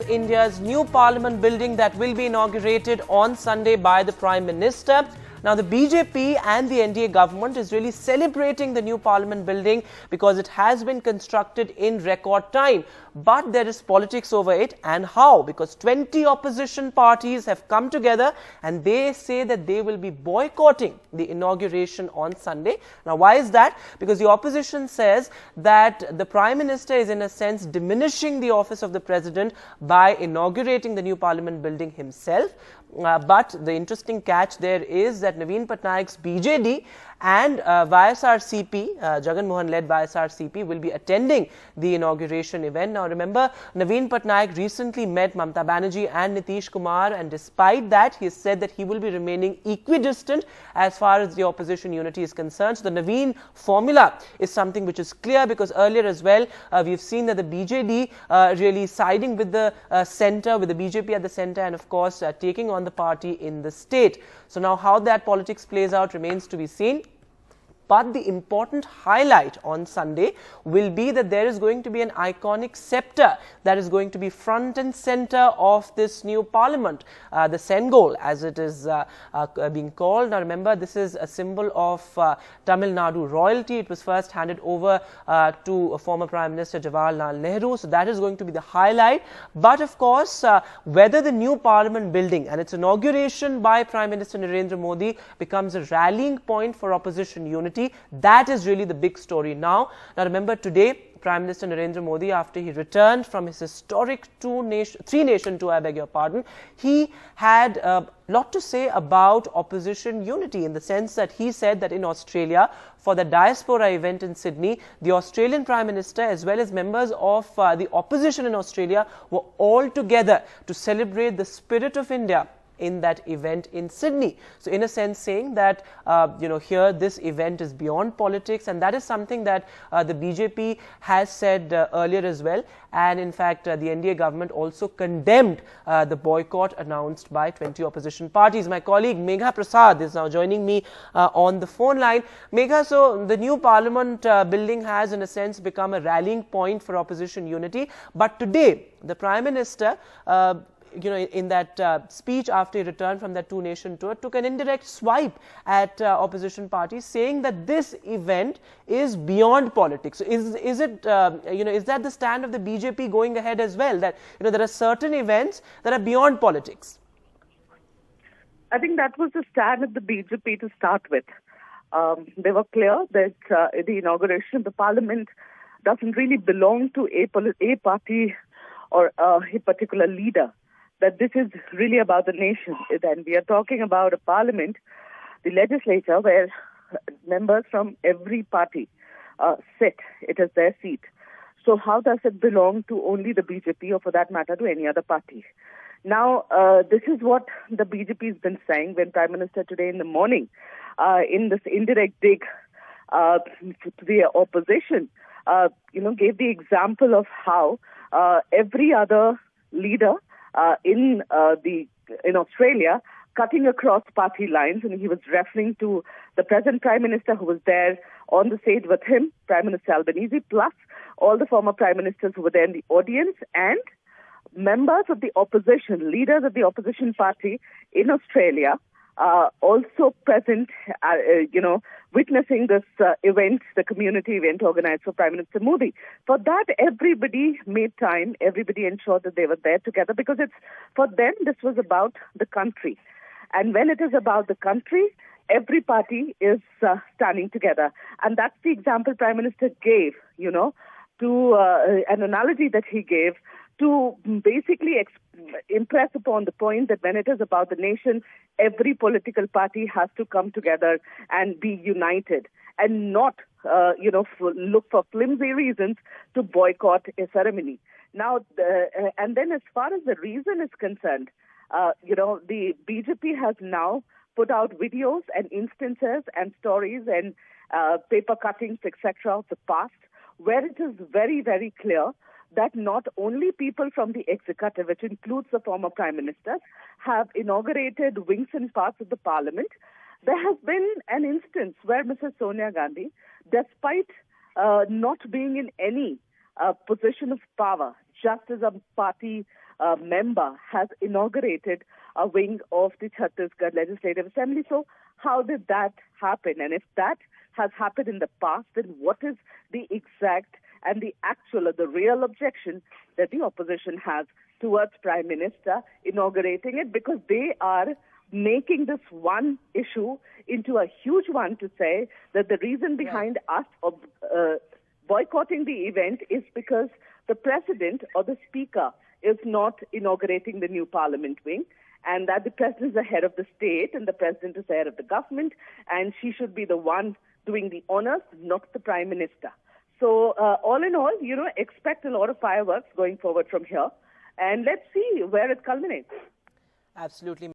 India's new parliament building that will be inaugurated on Sunday by the Prime Minister. Now, the BJP and the NDA government is really celebrating the new parliament building because it has been constructed in record time. But there is politics over it, and how? Because 20 opposition parties have come together and they say that they will be boycotting the inauguration on Sunday. Now, why is that? Because the opposition says that the Prime Minister is in a sense diminishing the office of the President by inaugurating the new parliament building himself. But the interesting catch there is that Naveen Patnaik's BJD and YSRCP, Jagan Mohan-led YSRCP, will be attending the inauguration event. Now, remember, Naveen Patnaik recently met Mamata Banerjee and Nitish Kumar, and despite that, he said that he will be remaining equidistant as far as the opposition unity is concerned. So, the Naveen formula is something which is clear, because earlier as well, we've seen that the BJD really siding with the centre, with the BJP at the centre, and of course, taking on the party in the state. So, now how that politics plays out remains to be seen. But the important highlight on Sunday will be that there is going to be an iconic scepter that is going to be front and center of this new parliament, the Sengol, as it is being called. Now, remember, this is a symbol of Tamil Nadu royalty. It was first handed over to former Prime Minister Jawaharlal Nehru. So, that is going to be the highlight. But, of course, whether the new parliament building and its inauguration by Prime Minister Narendra Modi becomes a rallying point for opposition unity, that is really the big story now. Now, remember, today, Prime Minister Narendra Modi, after he returned from his historic three-nation tour, I beg your pardon, he had a lot to say about opposition unity, in the sense that he said that in Australia, for the diaspora event in Sydney, the Australian Prime Minister as well as members of the opposition in Australia were all together to celebrate the spirit of India in that event in Sydney. So, in a sense, saying that, here this event is beyond politics, and that is something that the BJP has said earlier as well. And in fact, the NDA government also condemned the boycott announced by 20 opposition parties. My colleague Megha Prasad is now joining me on the phone line. Megha, so the new parliament building has in a sense become a rallying point for opposition unity. But today, the Prime Minister in that speech after he returned from that two-nation tour, took an indirect swipe at opposition parties, saying that this event is beyond politics. So is it, is that the stand of the BJP going ahead as well, that, there are certain events that are beyond politics? I think that was the stand of the BJP to start with. They were clear that the inauguration of the parliament doesn't really belong to a party or a particular leader, that this is really about the nation. And we are talking about a parliament, the legislature, where members from every party sit. It is their seat. So how does it belong to only the BJP, or for that matter to any other party? Now, this is what the BJP has been saying when Prime Minister today in the morning, in this indirect dig to the opposition, gave the example of how every other leader in Australia cutting across party lines, and he was referring to the present Prime Minister who was there on the stage with him, Prime Minister Albanese, plus all the former Prime Ministers who were there in the audience, and members of the opposition, leaders of the opposition party in Australia, also present, witnessing this event, the community event organized for Prime Minister Modi. For that, everybody made time, everybody ensured that they were there together, because for them, this was about the country. And when it is about the country, every party is standing together. And that's the example Prime Minister gave, to an analogy that he gave to basically impress upon the point that when it is about the nation, every political party has to come together and be united, and not, look for flimsy reasons to boycott a ceremony. Now, and then as far as the reason is concerned, the BJP has now put out videos and instances and stories and paper cuttings, etc., of the past, where it is very, very clear that not only people from the executive, which includes the former Prime Minister, have inaugurated wings and parts of the parliament. There has been an instance where Mrs. Sonia Gandhi, despite not being in any position of power, just as a party member has inaugurated a wing of the Chhattisgarh Legislative Assembly. So how did that happen? And if that has happened in the past, then what is the exact and the actual or the real objection that the opposition has towards Prime Minister inaugurating it? Because they are making this one issue into a huge one to say that the reason behind us boycotting the event is because the president or the speaker is not inaugurating the new parliament wing, and that the president is the head of the state and the president is the head of the government, and she should be the one doing the honors, not the prime minister. So all in all, expect a lot of fireworks going forward from here, and let's see where it culminates. Absolutely.